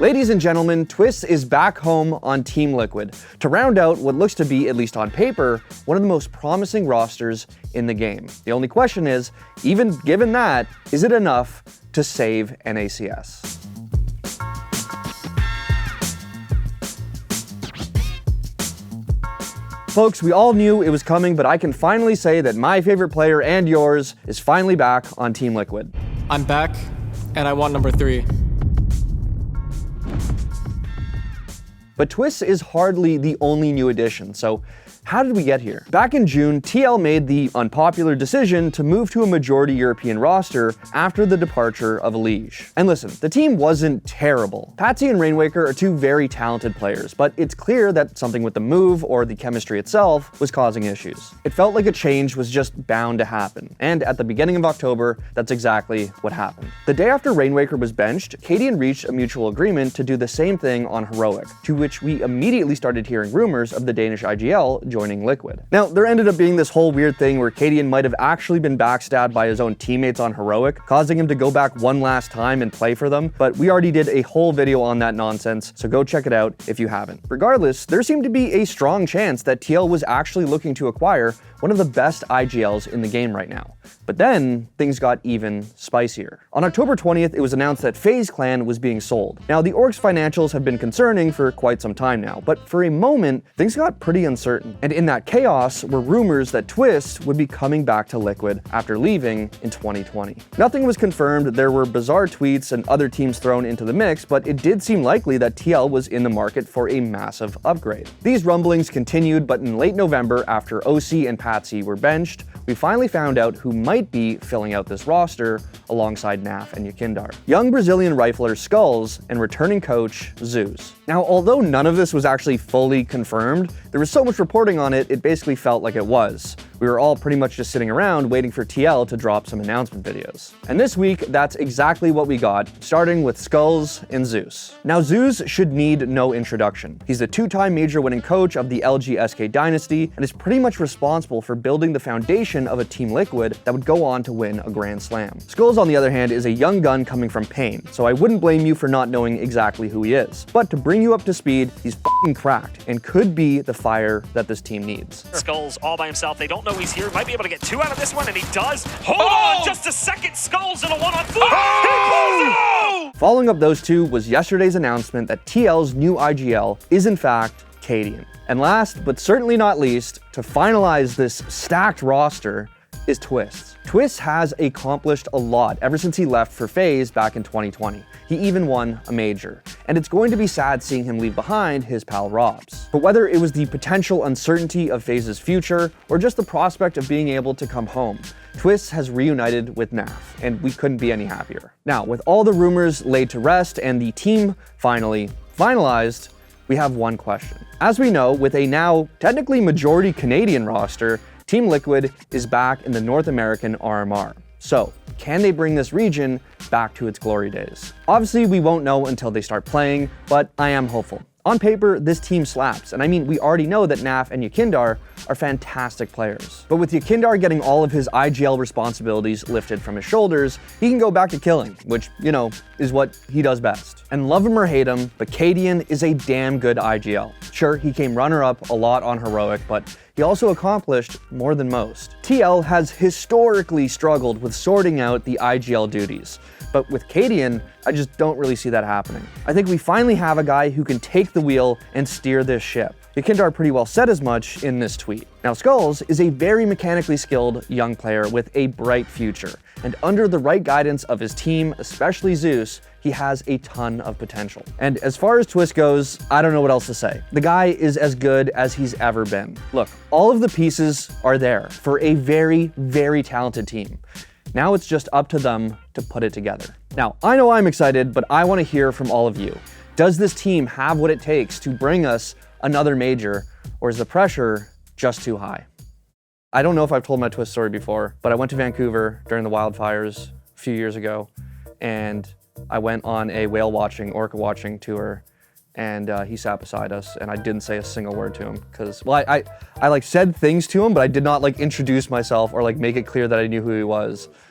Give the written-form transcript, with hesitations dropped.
Ladies and gentlemen, Twistzz is back home on Team Liquid to round out what looks to be, at least on paper, one of the most promising rosters in the game. The only question is, even given that, is it enough to save NACS? Folks, we all knew it was coming, but I can finally say that my favorite player and yours is finally back on Team Liquid. I'm back, and I want number 3. But Twistzz is hardly the only new addition, so how did we get here? Back in June, TL made the unpopular decision to move to a majority European roster after the departure of Liege. And listen, the team wasn't terrible. Patsy and Rainwaker are two very talented players, but it's clear that something with the move or the chemistry itself was causing issues. It felt like a change was just bound to happen, and at the beginning of October, that's exactly what happened. The day after Rainwaker was benched, Cadian reached a mutual agreement to do the same thing on Heroic, to which we immediately started hearing rumors of the Danish IGL joining Liquid. Now, there ended up being this whole weird thing where Cadian might have actually been backstabbed by his own teammates on Heroic, causing him to go back one last time and play for them, but we already did a whole video on that nonsense, so go check it out if you haven't. Regardless, there seemed to be a strong chance that TL was actually looking to acquire one of the best IGLs in the game right now. But then, things got even spicier. On October 20th, it was announced that FaZe Clan was being sold. Now, the org's financials have been concerning for quite some time now, but for a moment, things got pretty uncertain. And in that chaos were rumors that Twistzz would be coming back to Liquid after leaving in 2020. Nothing was confirmed, there were bizarre tweets and other teams thrown into the mix, but it did seem likely that TL was in the market for a massive upgrade. These rumblings continued, but in late November, after OC and Patsy were benched, we finally found out who might be filling out this roster alongside Naf and Yakindar. Young Brazilian rifler Skulls and returning coach Zeus. Now, although none of this was actually fully confirmed, there was so much reporting on it, it basically felt like it was. We were all pretty much just sitting around waiting for TL to drop some announcement videos. And this week, that's exactly what we got, starting with Skulls and Zeus. Now, Zeus should need no introduction. He's the 2-time major winning coach of the LGSK dynasty and is pretty much responsible for building the foundation of a Team Liquid that would go on to win a Grand Slam. Skulls, on the other hand, is a young gun coming from Pain, so I wouldn't blame you for not knowing exactly who he is. But to bring you up to speed, he's f***ing cracked and could be the fire that this team needs. Skulls all by himself. They don't know he's here. Might be able to get 2 out of this one, and he does. Hold on just a second. Skulls in a 1-on-4. He pulls it out! Following up those two was yesterday's announcement that TL's new IGL is in fact Cadian. And last, but certainly not least, to finalize this stacked roster is Twistzz. Twistzz has accomplished a lot ever since he left for FaZe back in 2020. He even won a major. And it's going to be sad seeing him leave behind his pal Robs. But whether it was the potential uncertainty of FaZe's future or just the prospect of being able to come home, Twistzz has reunited with Naf, and we couldn't be any happier. Now, with all the rumors laid to rest and the team finally finalized, we have one question. As we know, with a now technically majority Canadian roster, Team Liquid is back in the North American RMR. So, can they bring this region back to its glory days? Obviously, we won't know until they start playing, but I am hopeful. On paper, this team slaps, and I mean, we already know that Naf and Yakindar are fantastic players. But with Yakindar getting all of his IGL responsibilities lifted from his shoulders, he can go back to killing, which, you know, is what he does best. And love him or hate him, but Cadian is a damn good IGL. Sure, he came runner-up a lot on Heroic, but he also accomplished more than most. TL has historically struggled with sorting out the IGL duties, but with Cadian, I just don't really see that happening. I think we finally have a guy who can take the wheel and steer this ship. Yakindar pretty well said as much in this tweet. Now, Skulls is a very mechanically skilled young player with a bright future, and under the right guidance of his team, especially Zeus, he has a ton of potential. And as far as Twistzz goes, I don't know what else to say. The guy is as good as he's ever been. Look, all of the pieces are there for a very, very talented team. Now it's just up to them to put it together. Now, I know I'm excited, but I want to hear from all of you. Does this team have what it takes to bring us another major, or is the pressure just too high? I don't know if I've told my Twistzz story before, but I went to Vancouver during the wildfires a few years ago, and I went on a whale watching, orca watching tour, and he sat beside us, and I didn't say a single word to him because, well, I like said things to him, but I did not like introduce myself or like make it clear that I knew who he was.